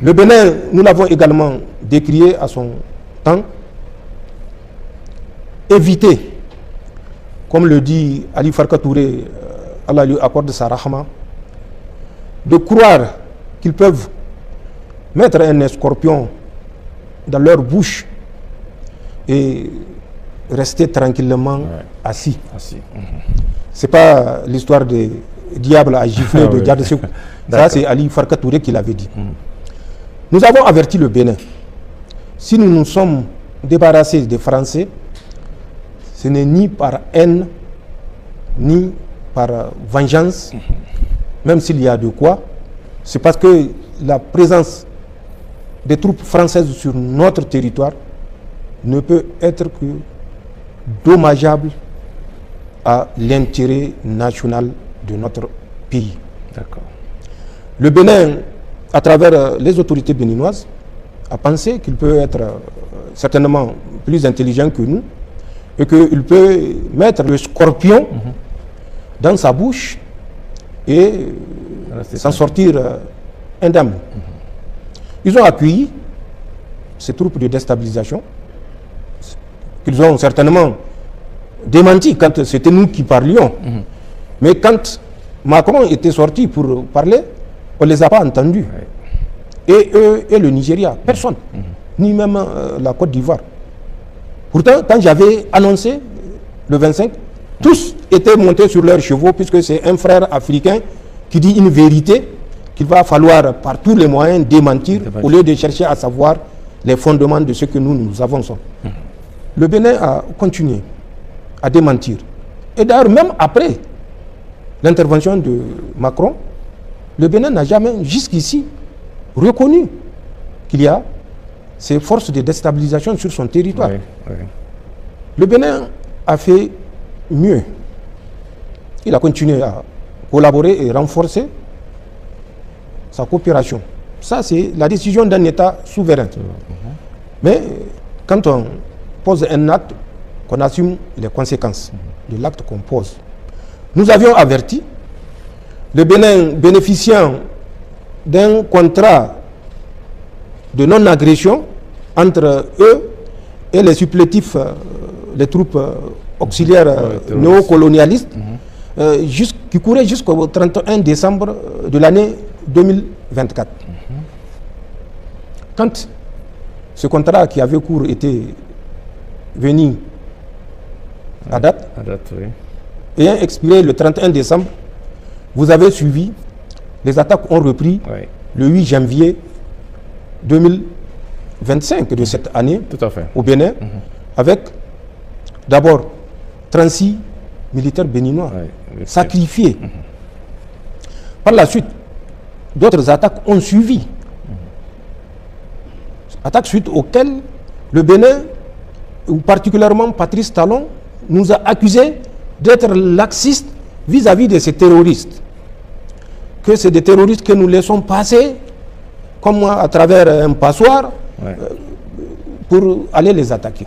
Le Bénin, nous l'avons également décrié à son temps, éviter, comme le dit Ali Farka Touré, Allah lui accorde sa rahma, de croire qu'ils peuvent mettre un scorpion dans leur bouche et rester tranquillement assis. Ce n'est pas l'histoire des diables à gifler de Djad Sekou. Ça, c'est Ali Farka Touré qui l'avait dit. Nous avons averti le Bénin. Si nous nous sommes débarrassés des Français, ce n'est ni par haine, ni par vengeance, même s'il y a de quoi. C'est parce que la présence des troupes françaises sur notre territoire ne peut être que dommageable à l'intérêt national de notre pays. Le Bénin, à travers les autorités béninoises, a pensé qu'il peut être certainement plus intelligent que nous et qu'il peut mettre le scorpion dans sa bouche et s'en sortir indemne. Ils ont accueilli ces troupes de déstabilisation qu'ils ont certainement démenti quand c'était nous qui parlions. Mais quand Macron était sorti pour parler, on ne les a pas entendus. Et eux et le Nigeria, personne, ni même la Côte d'Ivoire. Pourtant, quand j'avais annoncé le 25, tous étaient montés sur leurs chevaux, puisque c'est un frère africain qui dit une vérité qu'il va falloir par tous les moyens démentir au lieu de chercher à savoir les fondements de ce que nous avançons. Le Bénin a continué à démentir. Et d'ailleurs, même après l'intervention de Macron, le Bénin n'a jamais jusqu'ici reconnu qu'il y a ces forces de déstabilisation sur son territoire. Le Bénin a fait mieux. Il a continué à collaborer et renforcer sa coopération. Ça, c'est la décision d'un État souverain. Mais quand on pose un acte, qu'on assume les conséquences de l'acte qu'on pose. Nous avions averti le Bénin bénéficiant d'un contrat de non-agression entre eux et les supplétifs, les troupes auxiliaires néocolonialistes, qui courait jusqu'au 31 décembre de l'année 2024. Quand ce contrat qui avait cours était venu à date, ayant expiré le 31 décembre, vous avez suivi, les attaques ont repris le 8 janvier 2025 de cette année au Bénin, avec d'abord 36 militaires béninois sacrifiés. Par la suite, d'autres attaques ont suivi. Attaques suite auxquelles le Bénin, ou particulièrement Patrice Talon, nous a accusés d'être laxistes vis-à-vis de ces terroristes. Que c'est des terroristes que nous laissons passer, comme moi, à travers un passoire, pour aller les attaquer.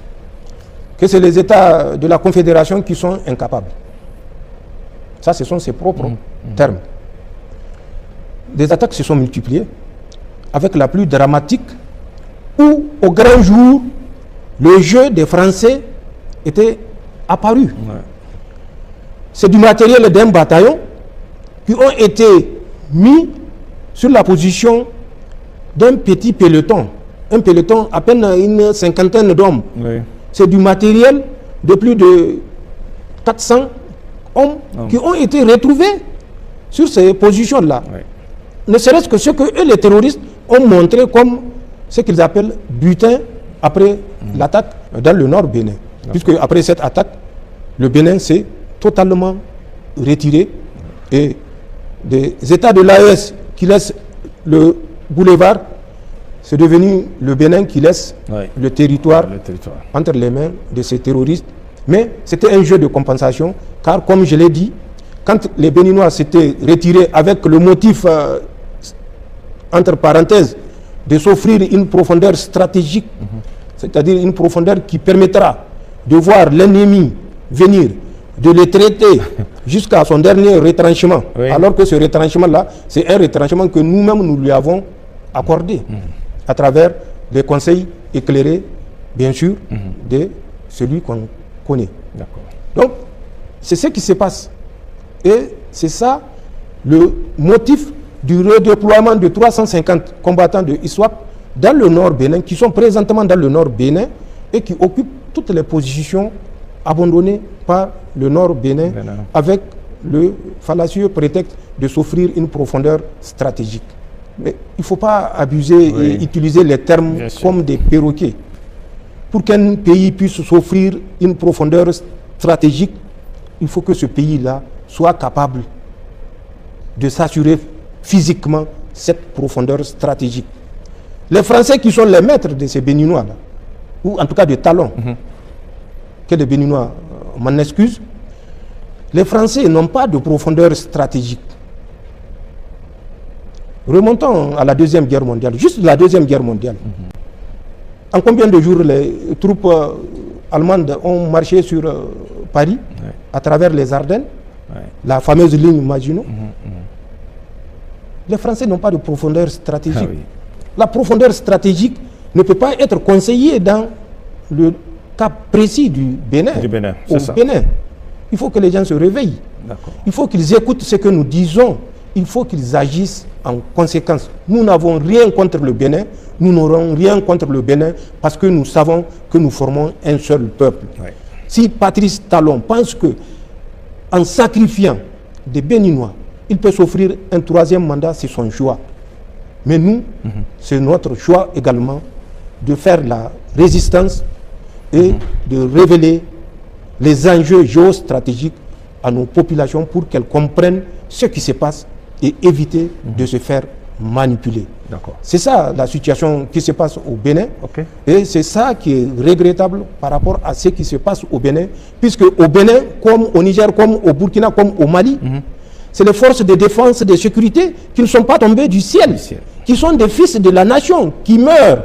Que c'est les États de la Confédération qui sont incapables. Ça, ce sont ses propres termes. Des attaques se sont multipliées, avec la plus dramatique, où, au grand jour, le jeu des Français était apparu. C'est du matériel d'un bataillon qui ont été mis sur la position d'un petit peloton. Un peloton à peine une cinquantaine d'hommes. C'est du matériel de plus de 400 hommes qui ont été retrouvés sur ces positions-là. Ne serait-ce que ce que eux, les terroristes, ont montré comme ce qu'ils appellent butin après l'attaque dans le nord Bénin. Puisque après cette attaque, le Bénin s'est totalement retiré et des États de l'AES qui laissent le boulevard, c'est devenu le Bénin qui laisse le territoire entre les mains de ces terroristes. Mais c'était un jeu de compensation, car comme je l'ai dit, quand les Béninois s'étaient retirés avec le motif, entre parenthèses, de s'offrir une profondeur stratégique, c'est-à-dire une profondeur qui permettra de voir l'ennemi venir, de le traiter jusqu'à son dernier retranchement. Alors que ce retranchement-là, c'est un retranchement que nous-mêmes nous lui avons accordé à travers les conseils éclairés, bien sûr, de celui qu'on connaît. Donc, c'est ce qui se passe. Et c'est ça le motif du redéploiement de 350 combattants de ISWAP dans le nord Bénin, qui sont présentement dans le nord Bénin et qui occupent toutes les positions abandonnées par le nord Bénin avec le fallacieux prétexte de s'offrir une profondeur stratégique. Mais il ne faut pas abuser et utiliser les termes comme des perroquets. Pour qu'un pays puisse s'offrir une profondeur stratégique, il faut que ce pays-là soit capable de s'assurer physiquement cette profondeur stratégique. Les Français qui sont les maîtres de ces Béninois-là, ou en tout cas de talons, que les Béninois m'en excusent, les Français n'ont pas de profondeur stratégique. Remontons à la Deuxième Guerre mondiale, juste la Deuxième Guerre mondiale. En combien de jours les troupes allemandes ont marché sur Paris, à travers les Ardennes, la fameuse ligne Maginot? Les Français n'ont pas de profondeur stratégique. La profondeur stratégique ne peut pas être conseillée dans le cas précis du Bénin. Bénin. Il faut que les gens se réveillent. Il faut qu'ils écoutent ce que nous disons. Il faut qu'ils agissent en conséquence. Nous n'avons rien contre le Bénin. Nous n'aurons rien contre le Bénin parce que nous savons que nous formons un seul peuple. Si Patrice Talon pense que en sacrifiant des Béninois, il peut s'offrir un troisième mandat, c'est son choix. Mais nous, c'est notre choix également de faire la résistance et de révéler les enjeux géostratégiques à nos populations pour qu'elles comprennent ce qui se passe et éviter de se faire manipuler. C'est ça la situation qui se passe au Bénin. Et c'est ça qui est regrettable par rapport à ce qui se passe au Bénin, puisque au Bénin, comme au Niger, comme au Burkina, comme au Mali, c'est les forces de défense et de sécurité qui ne sont pas tombées du ciel, qui sont des fils de la nation, qui meurent.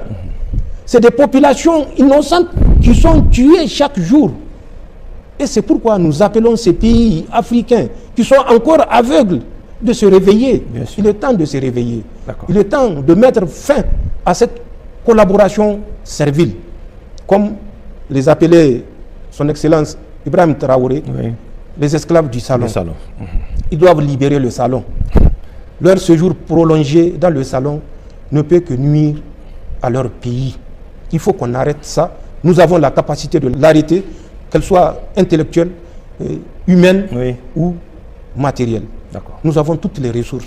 C'est des populations innocentes qui sont tuées chaque jour. Et c'est pourquoi nous appelons ces pays africains qui sont encore aveugles de se réveiller. Il est temps de se réveiller. Il est temps de mettre fin à cette collaboration servile. Comme les appelait son Excellence Ibrahim Traoré, les esclaves du salon. Ils doivent libérer le salon. Leur séjour prolongé dans le salon ne peut que nuire à leur pays. Il faut qu'on arrête ça. Nous avons la capacité de l'arrêter, qu'elle soit intellectuelle, humaine ou matérielle. Nous avons toutes les ressources.